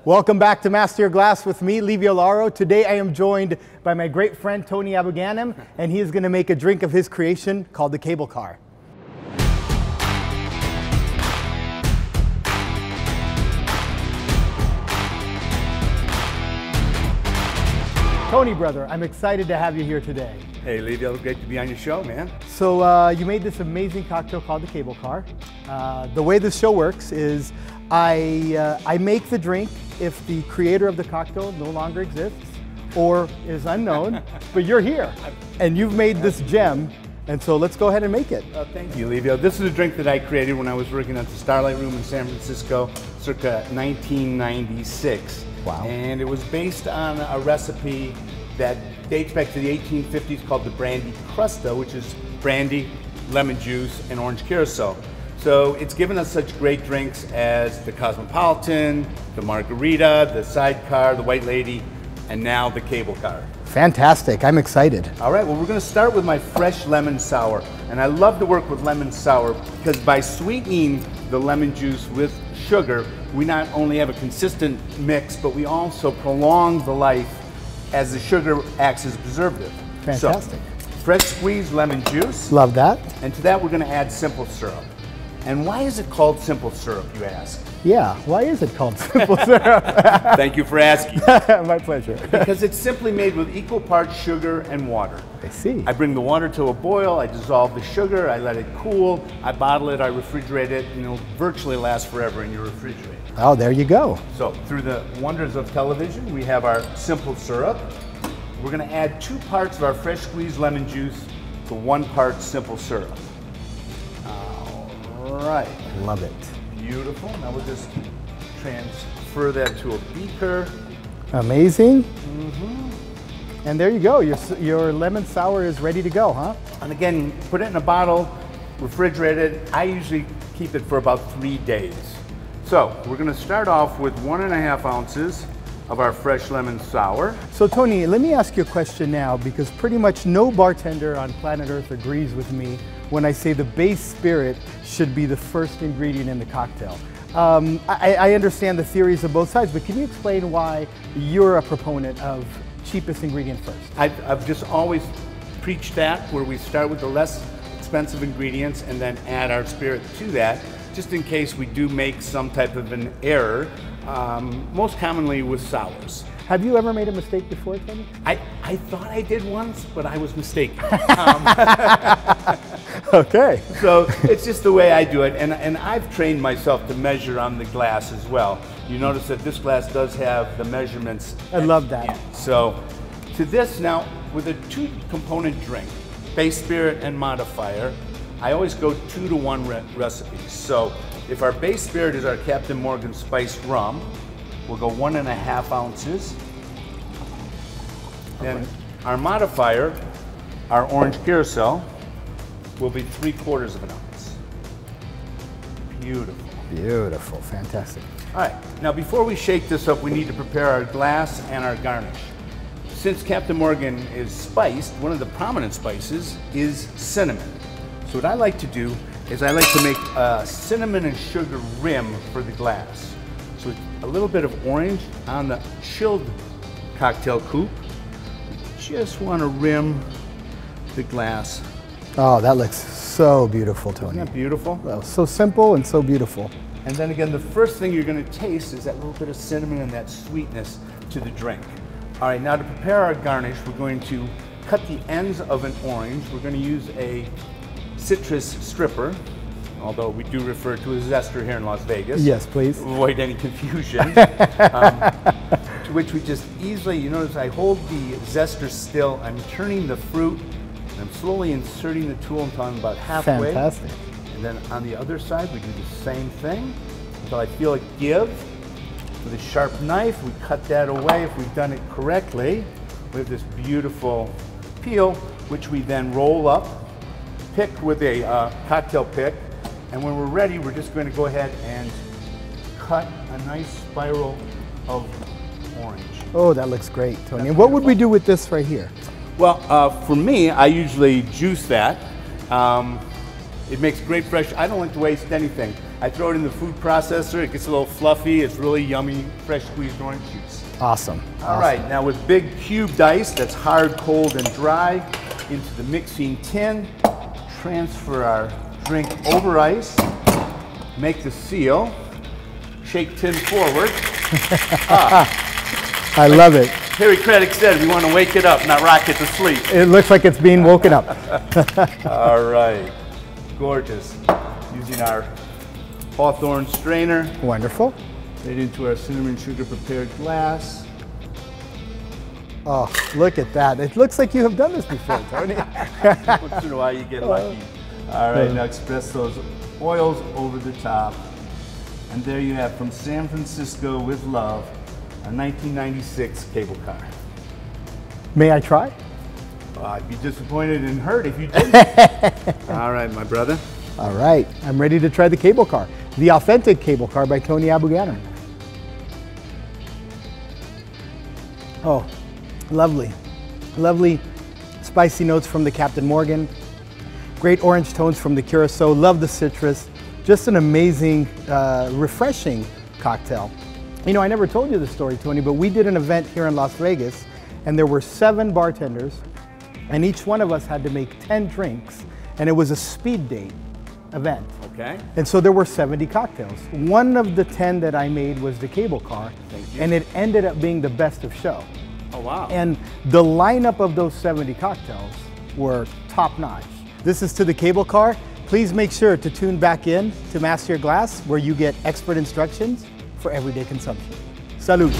Welcome back to Master Your Glass with me, Livio Lauro. Today I am joined by my great friend Tony Abou-Ganim, and he is going to make a drink of his creation called the cable car. Tony, brother, I'm excited to have you here today. Hey, Livio, great to be on your show, man. So you made this amazing cocktail called the cable car. The way this show works is I make the drink if the creator of the cocktail no longer exists or is unknown, but you're here and you've made this gem, and so let's go ahead and make it. Thank you, Livio. This is a drink that I created when I was working at the Starlight Room in San Francisco circa 1996. Wow. And it was based on a recipe that dates back to the 1850s called the Brandy Crusta, which is brandy, lemon juice, and orange Curaçao. So it's given us such great drinks as the Cosmopolitan, the Margarita, the Sidecar, the White Lady, and now the Cable Car. Fantastic, I'm excited. All right, well, we're gonna start with my fresh lemon sour. And I love to work with lemon sour because by sweetening the lemon juice with sugar, we not only have a consistent mix, but we also prolong the life as the sugar acts as a preservative. Fantastic. So, fresh squeezed lemon juice. Love that. And to that, we're gonna add simple syrup. And why is it called simple syrup, you ask? Yeah, why is it called simple syrup? Thank you for asking. My pleasure. Because it's simply made with equal parts sugar and water. I see. I bring the water to a boil, I dissolve the sugar, I let it cool, I bottle it, I refrigerate it, and it'll virtually last forever in your refrigerator. Oh, there you go. So through the wonders of television, we have our simple syrup. We're gonna add 2 parts of our fresh squeezed lemon juice to 1 part simple syrup. All right. Love it. Beautiful. Now we'll just transfer that to a beaker. Amazing. And there you go. Your lemon sour is ready to go, huh? And again, put it in a bottle, refrigerate it. I usually keep it for about 3 days. So we're gonna start off with 1.5 ounces of our fresh lemon sour. So Tony, let me ask you a question now, because pretty much no bartender on planet Earth agrees with me when I say the base spirit should be the first ingredient in the cocktail. I understand the theories of both sides, but can you explain why you're a proponent of cheapest ingredient first? I've just always preached that, where we start with the less expensive ingredients and then add our spirit to that, just in case we do make some type of an error, most commonly with sours. Have you ever made a mistake before, Tony? I thought I did once, but I was mistaken. Okay. So it's just the way I do it, and I've trained myself to measure on the glass as well. You notice that this glass does have the measurements. I love that. So to this now, with a 2-component drink, base spirit and modifier, I always go 2-to-1 recipes. So if our base spirit is our Captain Morgan spiced rum, we'll go 1.5 ounces. Then our modifier, our orange Curaçao, will be 3/4 of an ounce. Beautiful. Beautiful, fantastic. All right, now before we shake this up, we need to prepare our glass and our garnish. Since Captain Morgan is spiced, one of the prominent spices is cinnamon. So what I like to do is I like to make a cinnamon and sugar rim for the glass. So a little bit of orange on the chilled cocktail coupe. You just want to rim the glass. Oh, that looks so beautiful, Tony. Isn't that beautiful? Well, so simple and so beautiful. And then again, the first thing you're going to taste is that little bit of cinnamon and that sweetness to the drink. All right, now to prepare our garnish, we're going to cut the ends of an orange. We're going to use a citrus stripper, although we do refer to a zester here in Las Vegas. Yes, please. To avoid any confusion. To which we just easily, you notice I hold the zester still, I'm turning the fruit, and I'm slowly inserting the tool until I'm about halfway. Fantastic. And then on the other side, we do the same thing until I feel it give. With a sharp knife, we cut that away. If we've done it correctly, we have this beautiful peel, which we then roll up, pick with a cocktail pick, and when we're ready, we're just going to go ahead and cut a nice spiral of orange. Oh, that looks great, Tony. And what would we do with this right here? Well, for me, I usually juice that. It makes great fresh. I don't like to waste anything. I throw it in the food processor. It gets a little fluffy. It's really yummy, fresh squeezed orange juice. Awesome. All right, now with big cubed ice that's hard, cold, and dry into the mixing tin, transfer our drink over ice, make the seal, shake tin forward. I love it. Harry Craddock said we want to wake it up, not rock it to sleep. It looks like it's being woken up. All right, gorgeous. Using our hawthorn strainer. Wonderful. Right into our cinnamon sugar prepared glass. Oh, look at that. It looks like you have done this before, Tony. Once in a while you get lucky. All right, now express those oils over the top. And there you have, from San Francisco with love, a 1996 cable car. May I try? I'd be disappointed and hurt if you didn't. All right, my brother. All right, I'm ready to try the cable car. The authentic cable car by Tony Abou-Ganim. Oh, lovely. Lovely spicy notes from the Captain Morgan. Great orange tones from the Curaçao. Love the citrus. Just an amazing, refreshing cocktail. You know, I never told you the story, Tony, but we did an event here in Las Vegas, and there were 7 bartenders, and each one of us had to make 10 drinks, and it was a speed date event. Okay. And so there were 70 cocktails. One of the 10 that I made was the cable car, and it ended up being the best of show. Oh, wow. And the lineup of those 70 cocktails were top notch. This is to the cable car. Please make sure to tune back in to Master Your Glass, where you get expert instructions for everyday consumption. Salud.